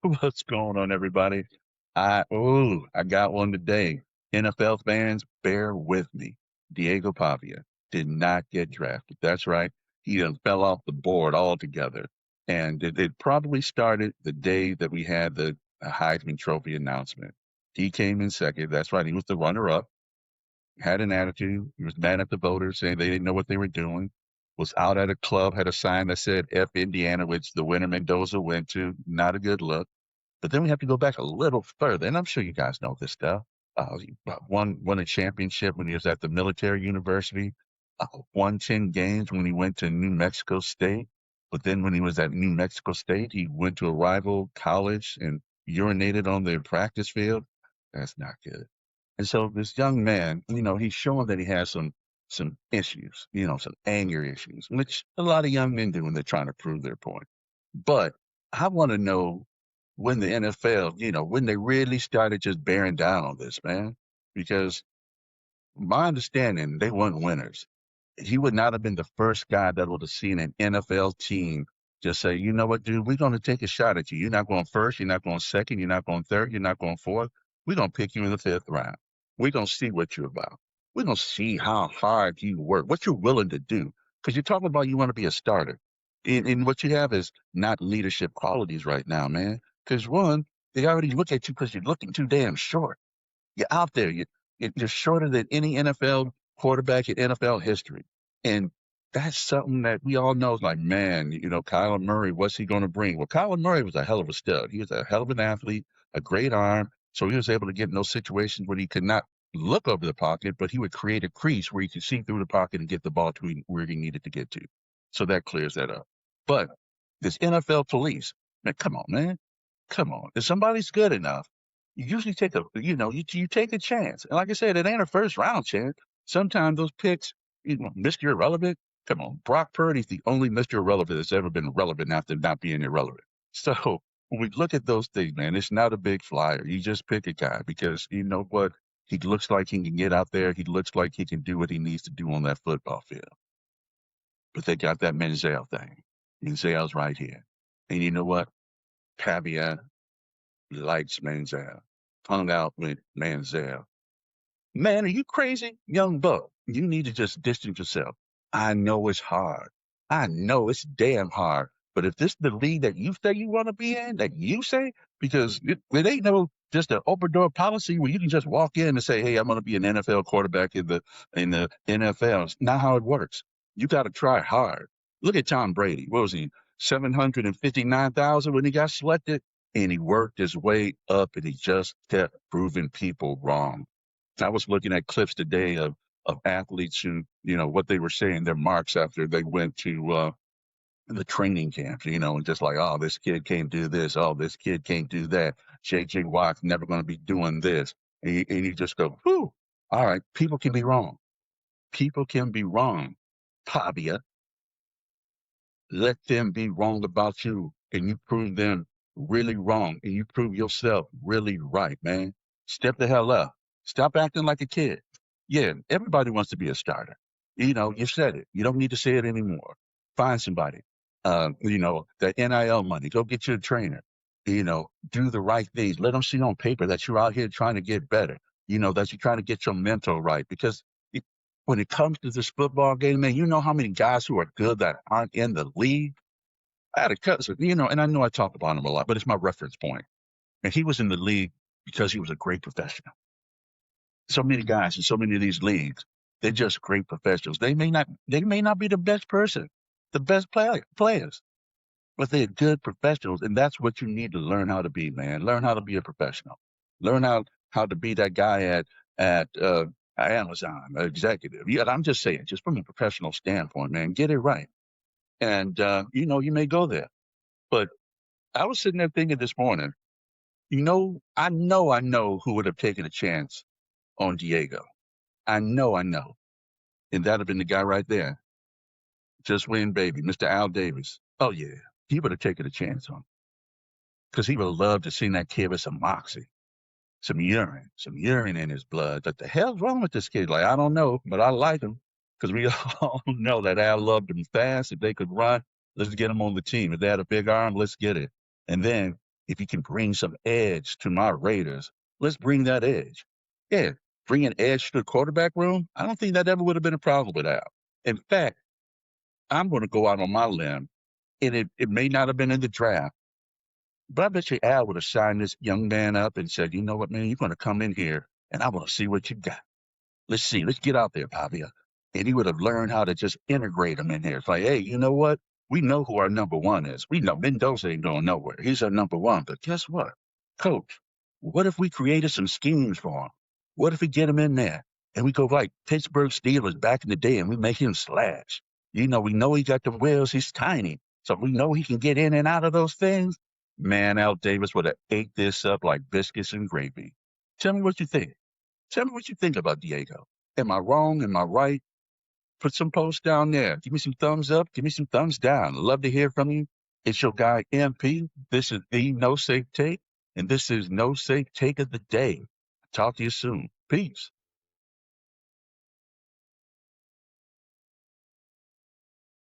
What's going on, everybody? I got one today. NFL fans, bear with me. Diego Pavia did not get drafted. That's right. He done fell off the board altogether. And it probably started the day that we had the Heisman Trophy announcement. He came in second. That's right. He was the runner-up. Had an attitude. He was mad at the voters, saying they didn't know what they were doing. Was out at a club, had a sign that said F Indiana, which the winner Mendoza went to. Not a good look. But then we have to go back a little further, and I'm sure you guys know this stuff. He won a championship when he was at the military university. Won 10 games when he went to New Mexico State. But then when he was at New Mexico State, he went to a rival college and urinated on their practice field. That's not good. And so this young man, he's showing that he has some issues, some anger issues, which a lot of young men do when they're trying to prove their point. But I want to know when the NFL, when they really started just bearing down on this, man, because my understanding, they weren't winners. He would not have been the first guy that would have seen an NFL team just say, you know what, dude, we're going to take a shot at you. You're not going first. You're not going second. You're not going third. You're not going fourth. We're going to pick you in the fifth round. We're going to see what you're about. We're going to see how hard you work, what you're willing to do. Because you're talking about you want to be a starter. And what you have is not leadership qualities right now, man. Because one, they already look at you because you're looking too damn short. You're out there. You're shorter than any NFL quarterback in NFL history. And that's something that we all know is like, man, Kyler Murray, what's he going to bring? Well, Kyler Murray was a hell of a stud. He was a hell of an athlete, a great arm. So he was able to get in those situations where he could not look over the pocket, but he would create a crease where he could see through the pocket and get the ball to where he needed to get to. So that clears that up. But this NFL police, man, come on, man. Come on. If somebody's good enough, you usually take you take a chance. And like I said, it ain't a first round chance. Sometimes those picks, Mr. Irrelevant. Come on, Brock Purdy's the only Mr. Irrelevant that's ever been relevant after not being irrelevant. So when we look at those things, man, it's not a big flyer. You just pick a guy because you know what? He looks like he can get out there. He looks like he can do what he needs to do on that football field. But they got that Menzel thing. Menzel's right here. And you know what? Pavia likes Menzel. Hung out with Menzel. Man, are you crazy? Young buck, you need to just distance yourself. I know it's hard. I know it's damn hard. But if this is the league that you say you want to be in, that you say, because it ain't no just an open door policy where you can just walk in and say, "Hey, I'm going to be an NFL quarterback in the NFL." It's not how it works. You got to try hard. Look at Tom Brady. What was he? 759,000 when he got selected, and he worked his way up, and he just kept proving people wrong. I was looking at clips today of athletes who, what they were saying, their marks after they went to the training camps, and just like, oh, this kid can't do this. Oh, this kid can't do that. J.J. Watt's never going to be doing this. And you just go, whew, all right, people can be wrong. People can be wrong. Pavia, let them be wrong about you, and you prove them really wrong, and you prove yourself really right, man. Step the hell up. Stop acting like a kid. Yeah, everybody wants to be a starter. You said it. You don't need to say it anymore. Find somebody. The NIL money. Go get you a trainer. Do the right things. Let them see on paper that you're out here trying to get better. That you're trying to get your mental right. Because when it comes to this football game, man, you know how many guys who are good that aren't in the league? I had a cousin, and I know I talk about him a lot, but it's my reference point. And he was in the league because he was a great professional. So many guys in so many of these leagues, they're just great professionals. They may not be the best person, the best players, but they're good professionals. And that's what you need to learn how to be, man. Learn how to be a professional. Learn how to be that guy at Amazon, executive. Yeah, I'm just saying, just from a professional standpoint, man, get it right. And you may go there. But I was sitting there thinking this morning, I know who would have taken a chance on Diego. I know. And that'd have been the guy right there. Just win, baby, Mr. Al Davis. Oh yeah. He would have taken a chance on him. Because he would have loved to see that kid with some moxie, some urine in his blood. What the hell's wrong with this kid? Like, I don't know, but I like him. Because we all know that Al loved him fast. If they could run, let's get him on the team. If they had a big arm, let's get it. And then if you can bring some edge to my Raiders, let's bring that edge. Yeah, bringing edge to the quarterback room, I don't think that ever would have been a problem with Al. In fact, I'm going to go out on my limb, and it may not have been in the draft, but I bet you Al would have signed this young man up and said, you know what, man, you're going to come in here, and I want to see what you got. Let's see. Let's get out there, Pavia. And he would have learned how to just integrate them in there. It's like, hey, you know what? We know who our number one is. We know Mendoza ain't going nowhere. He's our number one. But guess what? Coach, what if we created some schemes for him? What if we get him in there and we go like Pittsburgh Steelers back in the day and we make him slash? We know he got the wheels. He's tiny. So we know he can get in and out of those things. Man, Al Davis would have ate this up like biscuits and gravy. Tell me what you think. Tell me what you think about Diego. Am I wrong? Am I right? Put some posts down there. Give me some thumbs up. Give me some thumbs down. Love to hear from you. It's your guy MP. This is the No Safe Take, and this is No Safe Take of the Day. Talk to you soon. Peace.